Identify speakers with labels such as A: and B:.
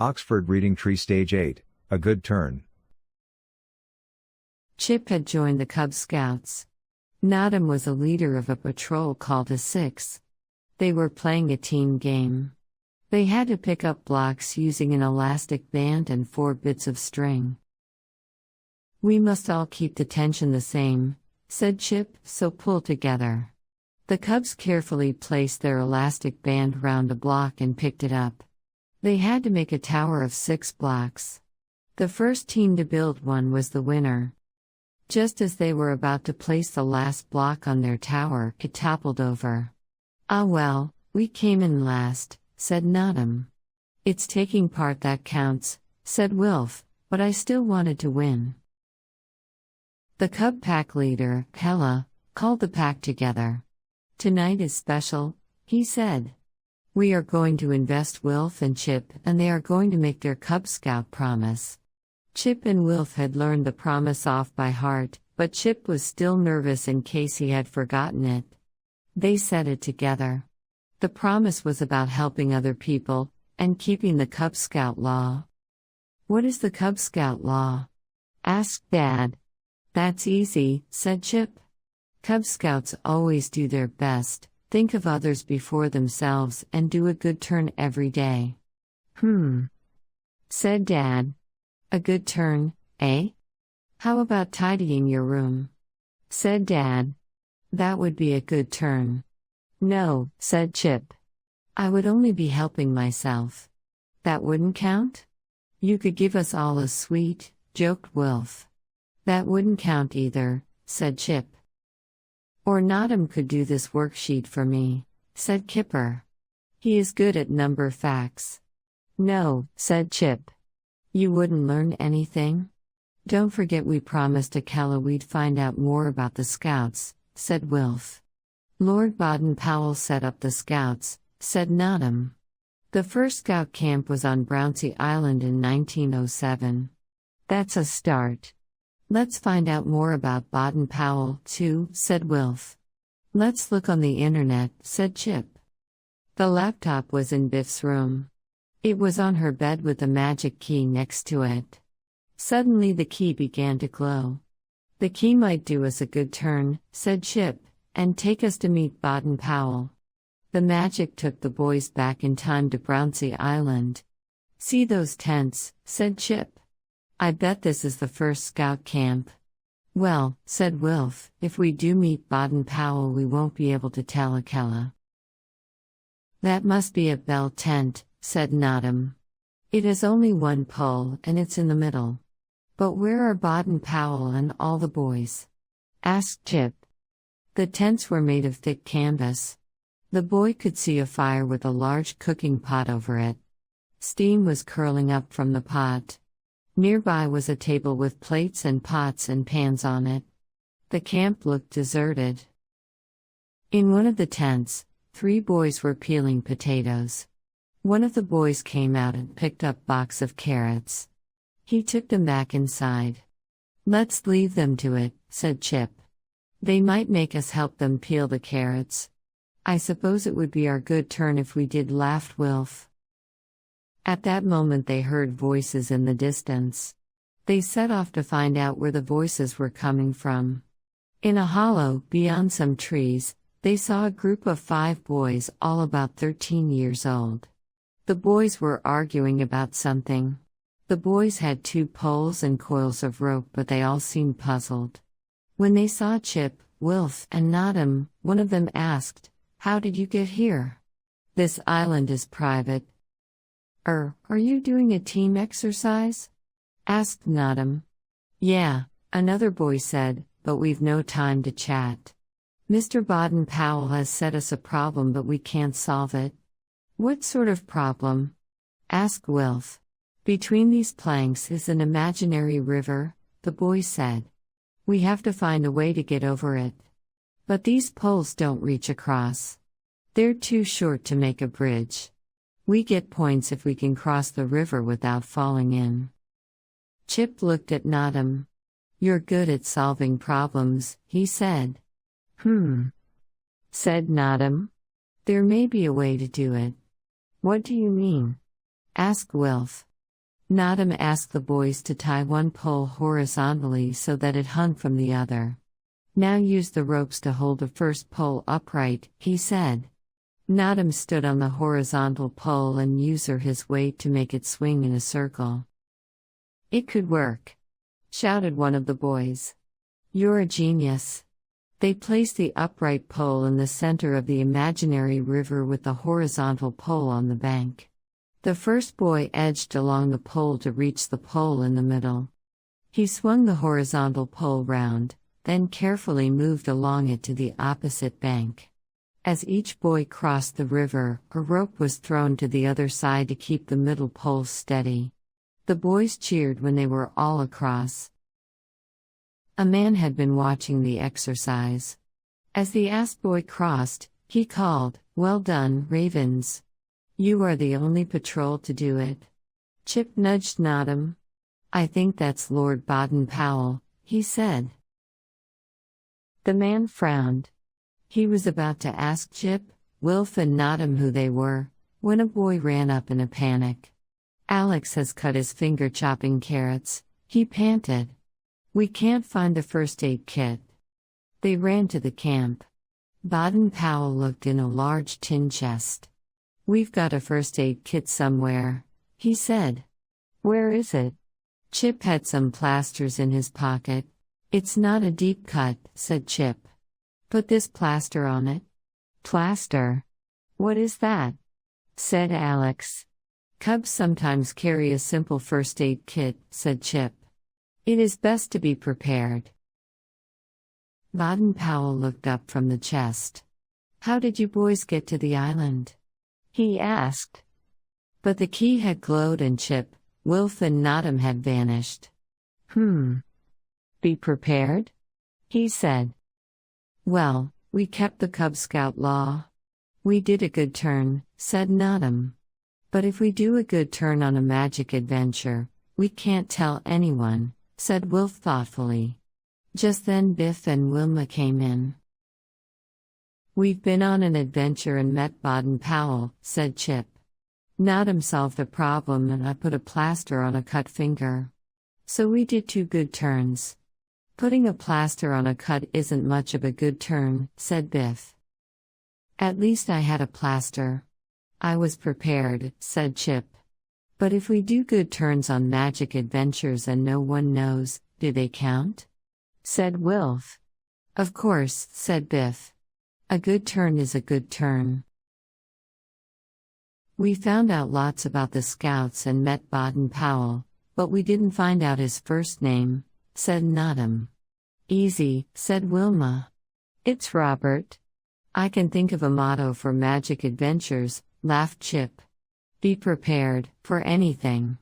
A: Oxford Reading Tree Stage 8, A Good Turn.
B: Chip had joined the Cub Scouts. Nadim was a leader of a patrol called a Six. They were playing a team game. They had to pick up blocks using an elastic band and 4 bits of string. "We must all keep the tension the same," said Chip, "so pull together." The Cubs carefully placed their elastic band round a block and picked it up. They had to make a tower of 6 blocks. The first team to build one was the winner. Just as they were about to place the last block on their tower, it toppled over. "Ah well, we came in last," said Nadim. "It's taking part that counts," said Wilf, "but I still wanted to win." The Cub pack leader, Hella, called the pack together. "Tonight is special," he said. "We are going to invest Wilf and Chip, and they are going to make their Cub Scout promise." Chip and Wilf had learned the promise off by heart, but Chip was still nervous in case he had forgotten it. They said it together. The promise was about helping other people, and keeping the Cub Scout law. "What is the Cub Scout law?" asked Dad. "That's easy," said Chip. "Cub Scouts always do their best, think of others before themselves, and do a good turn every day." Said Dad. "A good turn, eh? How about tidying your room?" said Dad. "That would be a good turn." "No," said Chip. "I would only be helping myself." "That wouldn't count?" "You could give us all a sweet," joked Wilf. "That wouldn't count either," said Chip. "Or Nadim could do this worksheet for me," said Kipper. "He is good at number facts." "No," said Chip. "You wouldn't learn anything?" "Don't forget we promised Akella we'd find out more about the Scouts," said Wilf. "Lord Baden-Powell set up the Scouts," said Nadim. "The first Scout camp was on Brownsea Island in 1907. "That's a start." "Let's find out more about Baden-Powell, too," said Wilf. "Let's look on the internet," said Chip. The laptop was in Biff's room. It was on her bed with the magic key next to it. Suddenly the key began to glow. "The key might do us a good turn," said Chip, "and take us to meet Baden-Powell." The magic took the boys back in time to Brownsea Island. "See those tents," said Chip. "I bet this is the first Scout camp." "Well," said Wilf, "if we do meet Baden-Powell we won't be able to tell Akella." "That must be a bell tent," said Nadim. "It has only one pole and it's in the middle." "But where are Baden-Powell and all the boys?" asked Chip. The tents were made of thick canvas. The boy could see a fire with a large cooking pot over it. Steam was curling up from the pot. Nearby was a table with plates and pots and pans on it. The camp looked deserted. In one of the tents, 3 boys were peeling potatoes. One of the boys came out and picked up a box of carrots. He took them back inside. "Let's leave them to it," said Chip. "They might make us help them peel the carrots." "I suppose it would be our good turn if we did," laughed Wilf. At that moment they heard voices in the distance. They set off to find out where the voices were coming from. In a hollow, beyond some trees, they saw a group of 5 boys, all about 13 years old. The boys were arguing about something. The boys had 2 poles and coils of rope, but they all seemed puzzled. When they saw Chip, Wilf, and Nadim, one of them asked, "How did you get here? This island is private." Are you doing a team exercise?" asked Nadim. "Yeah," another boy said, "but we've no time to chat. Mr. Baden-Powell has set us a problem but we can't solve it." "What sort of problem?" asked Wilf. "Between these planks is an imaginary river," the boy said. "We have to find a way to get over it. But these poles don't reach across. They're too short to make a bridge. We get points if we can cross the river without falling in." Chip looked at Nadim. "You're good at solving problems," he said. Said Nadim. "There may be a way to do it." "What do you mean?" asked Wilf. Nadim asked the boys to tie one pole horizontally so that it hung from the other. Now use the ropes to hold the first pole upright, he said. Nadim stood on the horizontal pole and used his weight to make it swing in a circle. It could work, shouted one of the boys. You're a genius. They placed the upright pole in the center of the imaginary river with the horizontal pole on the bank. The first boy edged along the pole to reach the pole in the middle. He swung the horizontal pole round, then carefully moved along it to the opposite bank. As each boy crossed the river, a rope was thrown to the other side to keep the middle pole steady. The boys cheered when they were all across. A man had been watching the exercise. As the last boy crossed, he called, "Well done, Ravens. You are the only patrol to do it." Chip nudged Nadim. "I think that's Lord Baden-Powell," he said. The man frowned. He was about to ask Chip, Wilf and Nadim who they were, when a boy ran up in a panic. "Alex has cut his finger chopping carrots," he panted. "We can't find the first aid kit." They ran to the camp. Baden-Powell looked in a large tin chest. "We've got a first aid kit somewhere," he said. "Where is it?" Chip had some plasters in his pocket. "It's not a deep cut," said Chip. "Put this plaster on it." "Plaster? What is that?" said Alex. "Cubs sometimes carry a simple first aid kit," said Chip. "It is best to be prepared." Baden-Powell looked up from the chest. "How did you boys get to the island?" he asked. But the key had glowed and Chip, Wilf and Nadim had vanished. "Be prepared?" he said. "Well, we kept the Cub Scout law. We did a good turn," said Nadim. "But if we do a good turn on a magic adventure, we can't tell anyone," said Wilf thoughtfully. Just then Biff and Wilma came in. "We've been on an adventure and met Baden-Powell," said Chip. "Nadim solved the problem and I put a plaster on a cut finger. So we did 2 good turns." "Putting a plaster on a cut isn't much of a good turn," said Biff. "At least I had a plaster. I was prepared," said Chip. "But if we do good turns on magic adventures and no one knows, do they count?" said Wilf. "Of course," said Biff. "A good turn is a good turn." "We found out lots about the Scouts and met Baden-Powell, but we didn't find out his first name," said Nadim. "Easy," said Wilma. "It's Robert." "I can think of a motto for magic adventures," laughed Chip. "Be prepared for anything."